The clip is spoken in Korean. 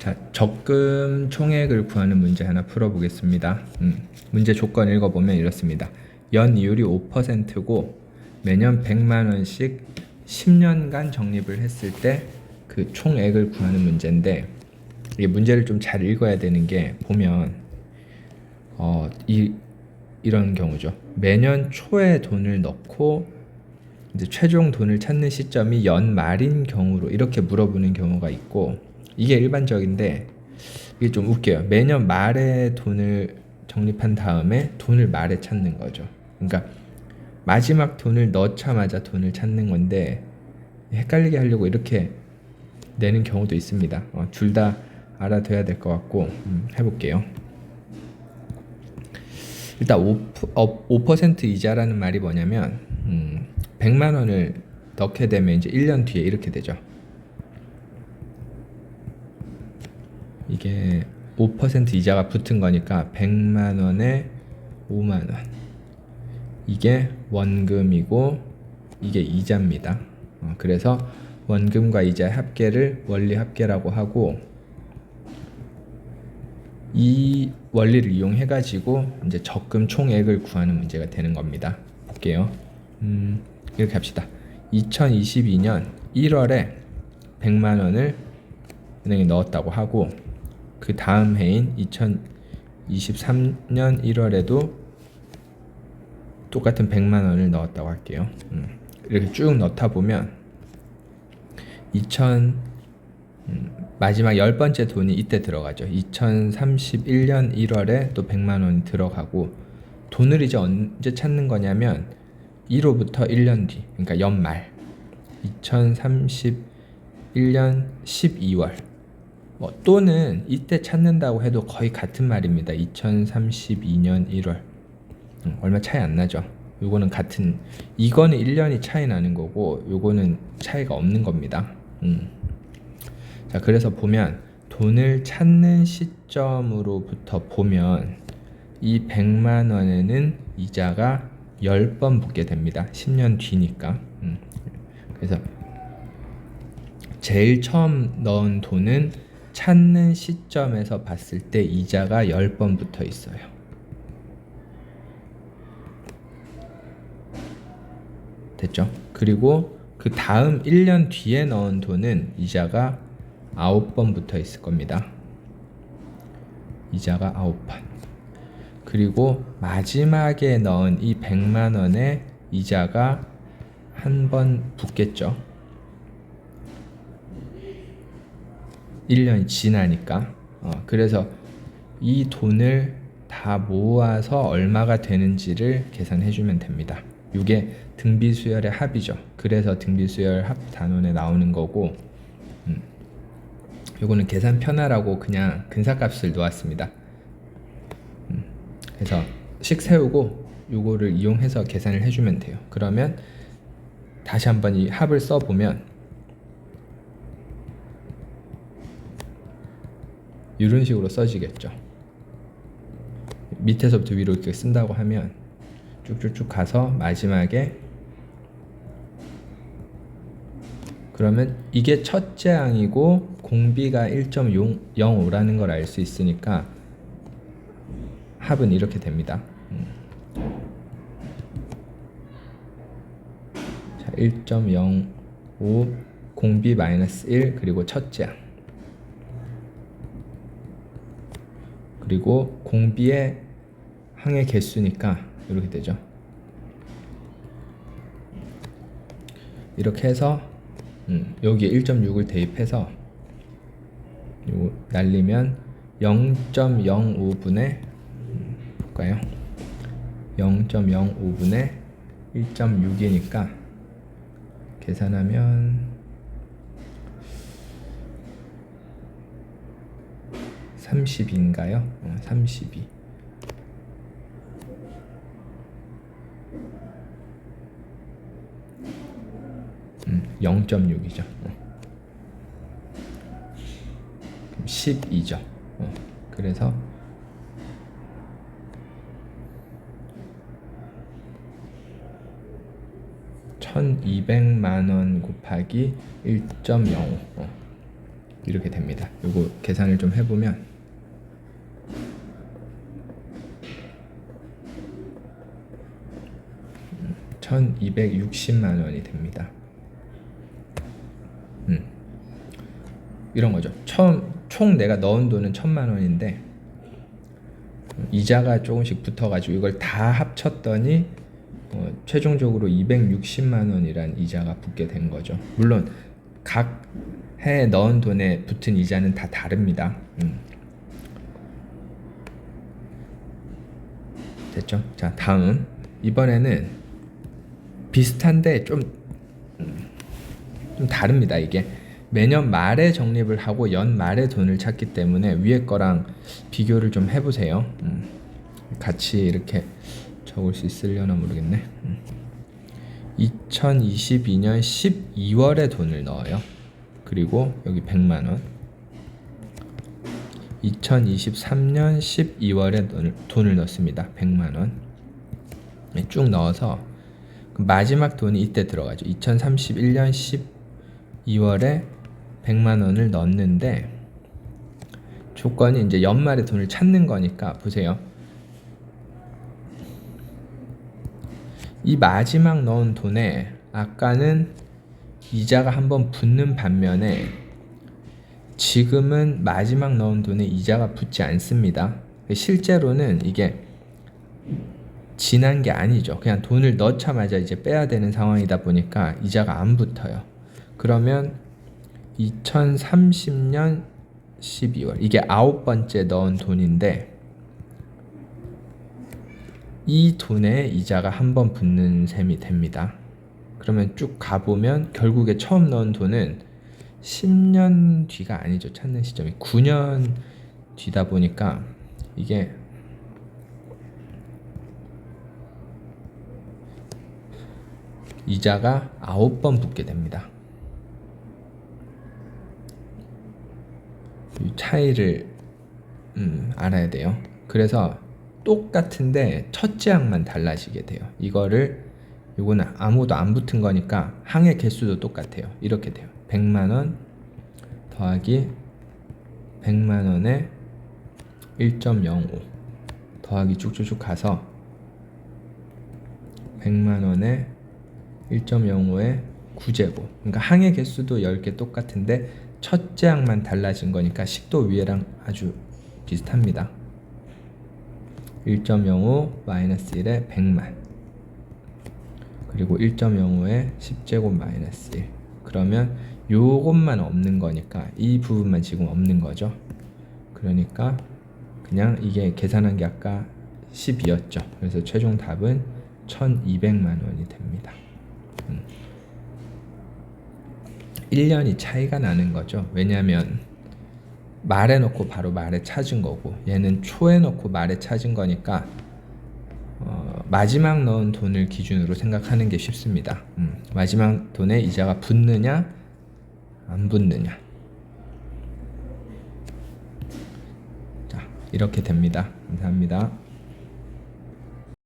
자, 적금 총액을 구하는 문제 하나 풀어보겠습니다. 문제 조건 읽어보면 이렇습니다. 연이율이 5%고 매년 100만 원씩 10년간 적립을 했을 때 그 총액을 구하는 문제인데, 이 문제를 좀 잘 읽어야 되는 게 보면 이런 경우죠. 매년 초에 돈을 넣고 이제 최종 돈을 찾는 시점이 연말인 경우로 이렇게 물어보는 경우가 있고, 이게 일반적인데 이게 좀 웃겨요. 매년 말에 돈을 적립한 다음에 돈을 말에 찾는 거죠. 그러니까 마지막 돈을 넣자마자 돈을 찾는 건데, 헷갈리게 하려고 이렇게 내는 경우도 있습니다. 둘 다 알아둬야 될 것 같고, 해볼게요. 일단 5% 이자라는 말이 뭐냐면 100만 원을 넣게 되면 이제 1년 뒤에 이렇게 되죠. 이게 5% 이자가 붙은 거니까 100만 원에 5만 원. 이게 원금이고 이게 이자입니다. 그래서 원금과 이자의 합계를 원리 합계라고 하고, 이 원리를 이용해 가지고 이제 적금 총액을 구하는 문제가 되는 겁니다. 볼게요. 이렇게 합시다. 2022년 1월에 100만 원을 은행에 넣었다고 하고, 그 다음 해인 2023년 1월에도 똑같은 100만 원을 넣었다고 할게요. 이렇게 쭉 넣다 보면 마지막 10번째 돈이 이때 들어가죠. 2031년 1월에 또 100만 원이 들어가고, 돈을 이제 언제 찾는 거냐면 1호부터 1년 뒤, 그러니까 연말 2031년 12월 또는 이때 찾는다고 해도 거의 같은 말입니다. 2032년 1월 얼마 차이 안 나죠. 요거는 같은, 이거는 1년이 차이 나는 거고 요거는 차이가 없는 겁니다. 자, 그래서 보면 돈을 찾는 시점으로부터 보면 이 100만 원에는 이자가 10번 붙게 됩니다. 10년 뒤니까. 그래서 제일 처음 넣은 돈은 찾는 시점에서 봤을 때 이자가 10번 붙어 있어요. 됐죠? 그리고 그 다음 1년 뒤에 넣은 돈은 이자가 9번 붙어 있을 겁니다. 이자가 9번. 그리고 마지막에 넣은 이 100만 원의 이자가 한 번 붙겠죠. 1년이 지나니까. 그래서 이 돈을 다 모아서 얼마가 되는지를 계산해 주면 됩니다. 이게 등비수열의 합이죠. 그래서 등비수열 합 단원에 나오는 거고, 요거는 계산 편하라고 그냥 근사값을 놓았습니다. 그래서 식 세우고 요거를 이용해서 계산을 해주면 돼요. 그러면 다시 한번 이 합을 써보면 이런 식으로 써지겠죠. 밑에서부터 위로 이렇게 쓴다고 하면 쭉쭉쭉 가서 마지막에, 그러면 이게 첫째 항이고 공비가 1.05라는 걸 알 수 있으니까 합은 이렇게 됩니다. 자, 1.05 공비 마이너스 1 그리고 첫째 항, 그리고 공비의 항의 개수니까 이렇게 되죠. 이렇게 해서 여기에 1.6을 대입해서 요거 날리면 0.05분의 볼까요? 0.05분의 1.6이니까 계산하면 30인가요? 32. 0.6이죠. 12죠. 그래서 1200만 원 곱하기 1.05. 이렇게 됩니다. 요거 계산을 좀 해보면 1260만 원이 됩니다. 이런 거죠. 총 내가 넣은 돈은 1000만 원인데 이자가 조금씩 붙어가지고 이걸 다 합쳤더니 최종적으로 260만 원이란 이자가 붙게 된 거죠. 물론 각 해에 넣은 돈에 붙은 이자는 다 다릅니다. 됐죠? 자, 다음 이번에는 비슷한데 좀 다릅니다. 이게 매년 말에 적립을 하고 연 말에 돈을 찾기 때문에 위에 거랑 비교를 좀 해보세요. 같이 이렇게 적을 수 있으려나 모르겠네. 2022년 12월에 돈을 넣어요. 그리고 여기 100만 원. 2023년 12월에 돈을 넣습니다. 100만 원. 쭉 넣어서 마지막 돈이 이때 들어가죠. 2031년 12월에 100만 원을 넣었는데 조건이 이제 연말에 돈을 찾는 거니까 보세요. 이 마지막 넣은 돈에 아까는 이자가 한번 붙는 반면에 지금은 마지막 넣은 돈에 이자가 붙지 않습니다. 실제로는 이게 지난 게 아니죠. 그냥 돈을 넣자마자 이제 빼야 되는 상황이다 보니까 이자가 안 붙어요. 그러면 2030년 12월 이게 9번째 넣은 돈인데 이 돈에 이자가 한 번 붙는 셈이 됩니다. 그러면 쭉 가보면 결국에 처음 넣은 돈은 10년 뒤가 아니죠. 찾는 시점이 9년 뒤다 보니까 이게 이자가 9번 붙게 됩니다. 이 차이를 알아야 돼요. 그래서 똑같은데 첫째 항만 달라지게 돼요. 요거는 아무도 안 붙은 거니까 항의 개수도 똑같아요. 이렇게 돼요. 100만 원 더하기 100만 원에 1.05 더하기 쭉쭉쭉 가서 100만 원에 1.05에 9제곱. 그러니까 항의 개수도 10개 똑같은데 첫째 항만 달라진 거니까 식도 위에랑 아주 비슷합니다. 1.05 마이너스 1에 100만 그리고 1.05에 10제곱 마이너스 1. 그러면 요것만 없는 거니까 이 부분만 지금 없는 거죠. 그러니까 그냥 이게 계산한 게 아까 12였죠. 그래서 최종 답은 1200만 원이 됩니다. 1년이 차이가 나는 거죠. 왜냐하면 말에 넣고 바로 말에 찾은 거고 얘는 초에 넣고 말에 찾은 거니까 마지막 넣은 돈을 기준으로 생각하는 게 쉽습니다. 마지막 돈에 이자가 붙느냐 안 붙느냐. 자, 이렇게 됩니다. 감사합니다.